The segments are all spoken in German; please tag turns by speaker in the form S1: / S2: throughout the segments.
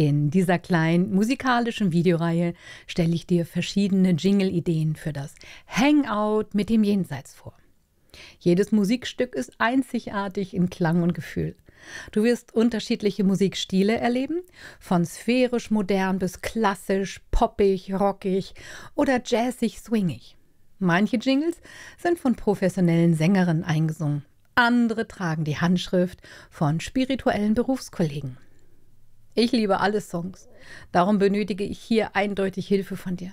S1: In dieser kleinen musikalischen Videoreihe stelle ich dir verschiedene Jingle-Ideen für das Hangout mit dem Jenseits vor. Jedes Musikstück ist einzigartig in Klang und Gefühl. Du wirst unterschiedliche Musikstile erleben, von sphärisch modern bis klassisch, poppig, rockig oder jazzig, swingig. Manche Jingles sind von professionellen Sängerinnen eingesungen, andere tragen die Handschrift von spirituellen Berufskollegen. Ich liebe alle Songs, darum benötige ich hier eindeutig Hilfe von dir.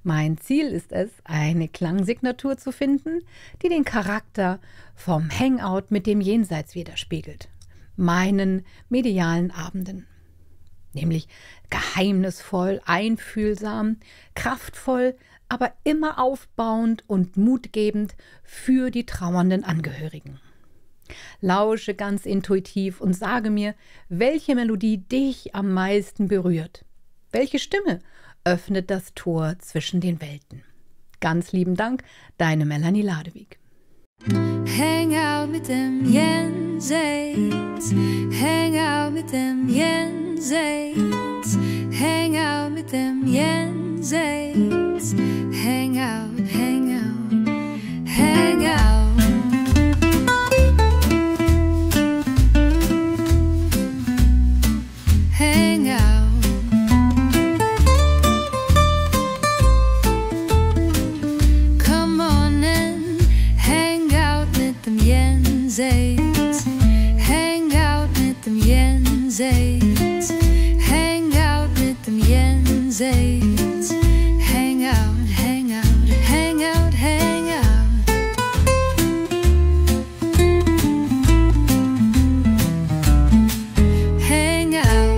S1: Mein Ziel ist es, eine Klangsignatur zu finden, die den Charakter vom Hangout mit dem Jenseits widerspiegelt, meinen medialen Abenden. Nämlich geheimnisvoll, einfühlsam, kraftvoll, aber immer aufbauend und mutgebend für die trauernden Angehörigen. Lausche ganz intuitiv und sage mir, welche Melodie dich am meisten berührt. Welche Stimme öffnet das Tor zwischen den Welten. Ganz lieben Dank, deine Melanie Ladewig.
S2: Hangout mit dem Jenseits, Hangout mit dem Jenseits, Hangout mit dem Jenseits, Hangout, Hangout, Hangout. Hangout mit dem Jenseits, Hangout mit dem Jenseits, Hangout, Hangout, Hangout, Hangout. Hangout.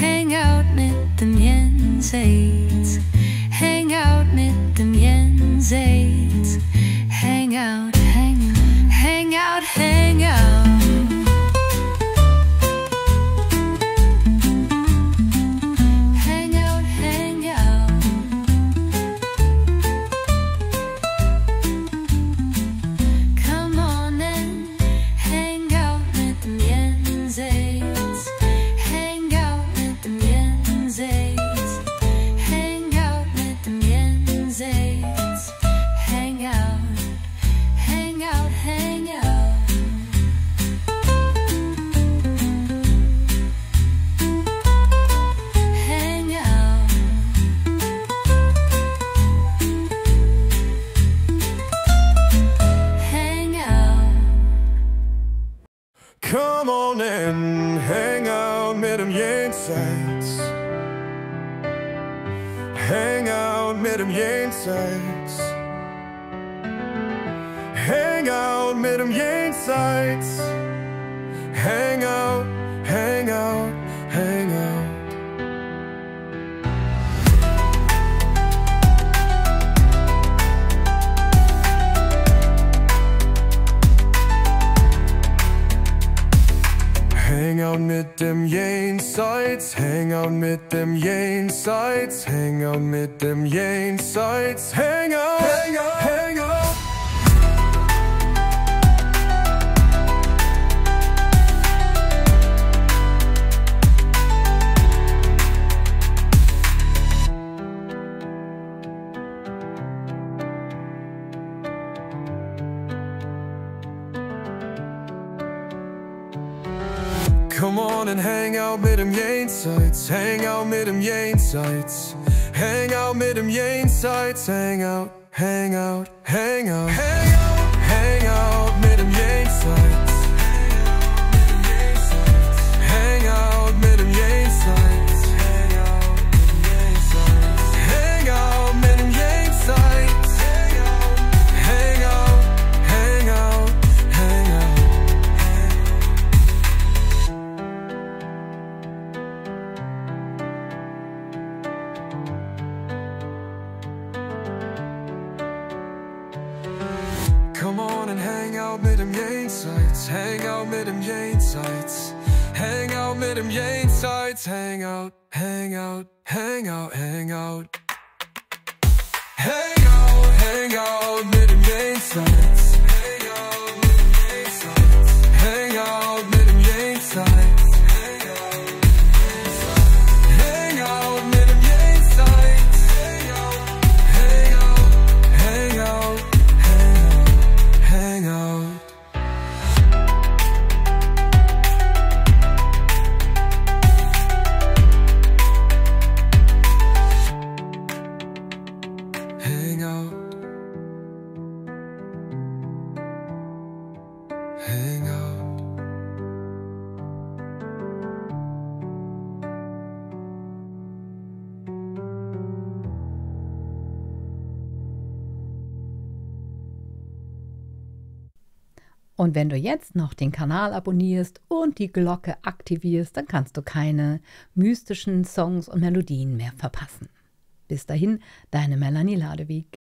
S2: Hangout mit dem Jenseits, Hangout, Hangout, Hangout, Hangout. Hangout, Hangout. Come on and hang out mit dem Jenseits, Hangout mit dem Jenseits.
S3: Come on and hang out mit dem Jenseits. Hang out mit dem Jenseits. Hang out mit dem Jenseits. Hang out, hang out, hang out. Hangout mit dem Jenseits, Hangout mit dem Jenseits, Hangout mit dem Jenseits, Hangout, Hangout, Hangout. Come on and hang out mit dem Jenseits, hang out mit dem Jenseits, hang out mit dem Jenseits, hang out, hang out, hang out, hang out, hang out mit dem Jenseits, hang out mit dem Jenseits, hang out mit dem Jenseits. out mit dem Jenseits, hang out mit dem Jenseits, hang out mit dem Jenseits, hang out, hang out, hang out, hang out. Hang out mit dem Jenseits, hang out mit dem Jenseits, hang out mit dem Jenseits, hang out mit dem Jenseits, hang out, hang out, hang out. Hang out, hang out.
S1: Und wenn du jetzt noch den Kanal abonnierst und die Glocke aktivierst, dann kannst du keine mystischen Songs und Melodien mehr verpassen. Bis dahin, deine Melanie Ladewig.